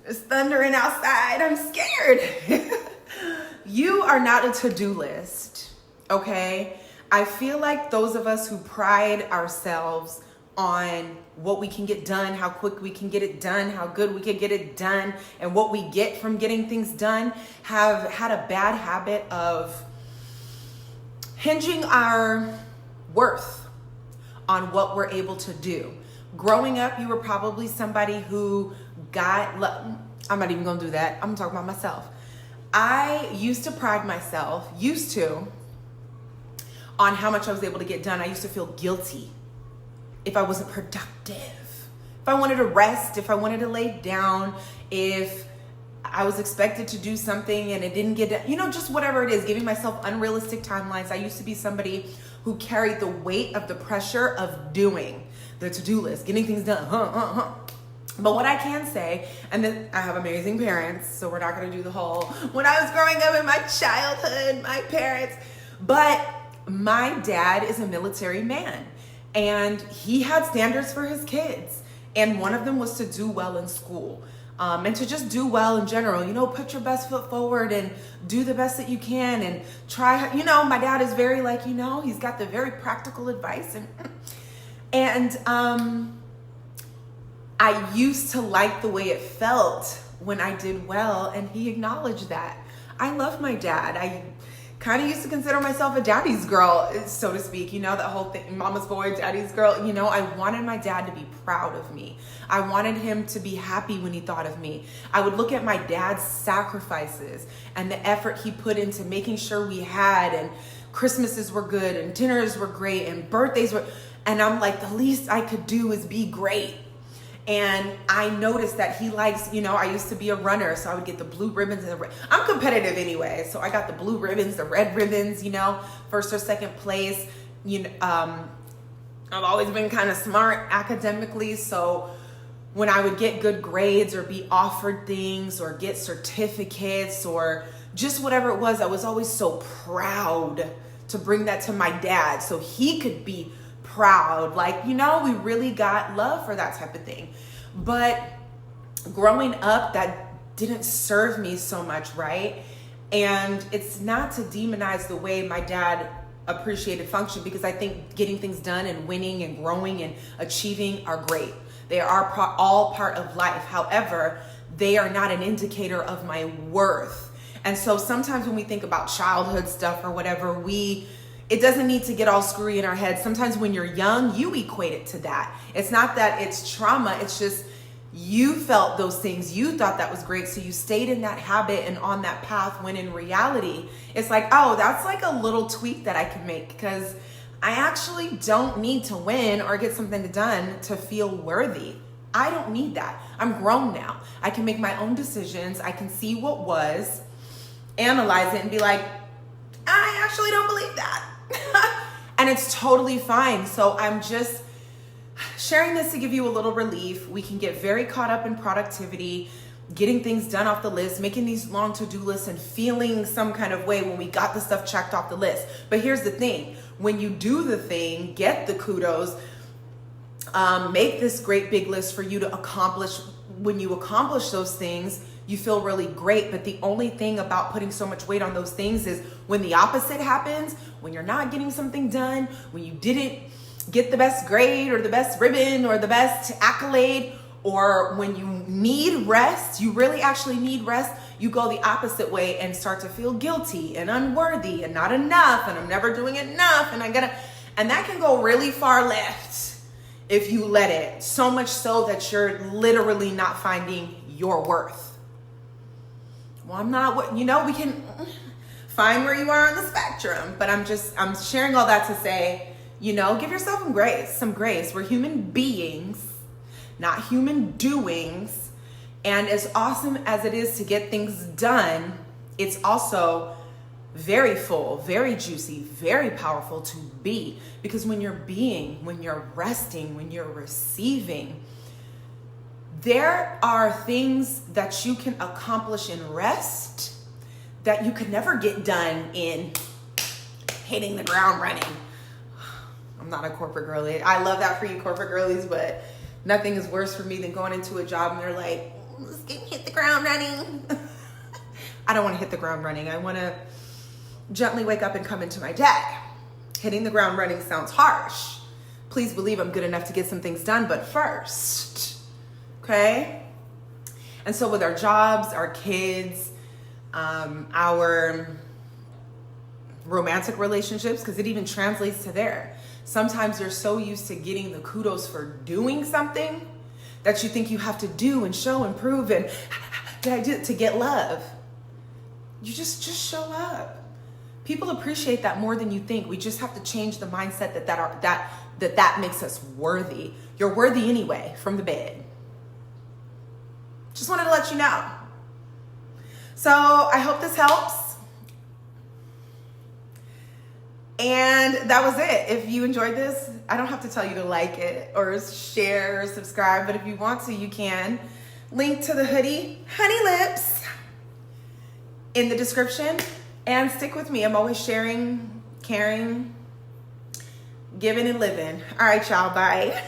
It's thundering outside. I'm scared. You are not a to-do list, okay? I feel like those of us who pride ourselves on what we can get done, how quick we can get it done, how good we can get it done, and what we get from getting things done have had a bad habit of hinging our worth on what we're able to do. Growing up, you were probably somebody who I'm not even gonna do that. I'm gonna talk about myself. I used to pride myself, on how much I was able to get done. I used to feel guilty if I wasn't productive, if I wanted to rest, if I wanted to lay down, if I was expected to do something and it didn't get done, just whatever it is, giving myself unrealistic timelines. I used to be somebody who carried the weight of the pressure of doing the to-do list, getting things done. But what I can say, and then I have amazing parents, so we're not going to do the whole, when I was growing up in my childhood, my parents, but my dad is a military man and he had standards for his kids. And one of them was to do well in school, and to just do well in general, put your best foot forward and do the best that you can and try, my dad is very he's got the very practical advice and I used to like the way it felt when I did well, and he acknowledged that. I love my dad. I kind of used to consider myself a daddy's girl, so to speak, that whole thing, mama's boy, daddy's girl. I wanted my dad to be proud of me. I wanted him to be happy when he thought of me. I would look at my dad's sacrifices and the effort he put into making sure we had, and Christmases were good and dinners were great and birthdays were, and I'm like, the least I could do is be great. And I noticed that he likes, I used to be a runner, so I would get the blue ribbons and I'm competitive anyway. So I got the blue ribbons, the red ribbons, first or second place. I've always been kind of smart academically. So when I would get good grades or be offered things or get certificates or just whatever it was, I was always so proud to bring that to my dad so he could be proud. We really got love for that type of thing. But growing up, that didn't serve me so much, right? And it's not to demonize the way my dad appreciated function, because I think getting things done and winning and growing and achieving are great. They are all part of life. However, they are not an indicator of my worth. And so sometimes when we think about childhood stuff or whatever, it doesn't need to get all screwy in our heads. Sometimes when you're young, you equate it to that. It's not that it's trauma. It's just you felt those things. You thought that was great. So you stayed in that habit and on that path, when in reality, it's like, oh, that's like a little tweak that I can make, because I actually don't need to win or get something done to feel worthy. I don't need that. I'm grown now. I can make my own decisions. I can see what was, analyze it, and be like, I actually don't believe that. And it's totally fine. So I'm just sharing this to give you a little relief. We can get very caught up in productivity, getting things done off the list, making these long to-do lists and feeling some kind of way when we got the stuff checked off the list. But here's the thing. When you do the thing, get the kudos, make this great big list for you to accomplish. When you accomplish those things, you feel really great. But the only thing about putting so much weight on those things is when the opposite happens, when you're not getting something done, when you didn't get the best grade or the best ribbon or the best accolade, or when you need rest, you really actually need rest, you go the opposite way and start to feel guilty and unworthy and not enough, and I'm never doing enough, and and that can go really far left if you let it, so much so that you're literally not finding your worth. Well, I'm not, we can find where you are on the spectrum, but I'm sharing all that to say, give yourself some grace. We're human beings, not human doings. And as awesome as it is to get things done, it's also very full, very juicy, very powerful to be. Because when you're being, when you're resting, when you're receiving, there are things that you can accomplish in rest that you could never get done in hitting the ground running. I'm not a corporate girly. I love that for you corporate girlies, but nothing is worse for me than going into a job and they're like, let's get hit the ground running. I don't want to hit the ground running. I want to gently wake up and come into my day. Hitting the ground running sounds harsh. Please believe I'm good enough to get some things done, but first, okay? And so with our jobs, our kids, our romantic relationships, because it even translates to there. Sometimes you're so used to getting the kudos for doing something that you think you have to do and show and prove and did I do it to get love? You just show up. People appreciate that more than you think. We just have to change the mindset that makes us worthy. You're worthy anyway from the bed. Just wanted to let you know. So I hope this helps. And that was it. If you enjoyed this, I don't have to tell you to like it or share or subscribe, but if you want to, you can. Link to the hoodie, Honey Lips, in the description. And stick with me. I'm always sharing, caring, giving, and living. All right, y'all. Bye.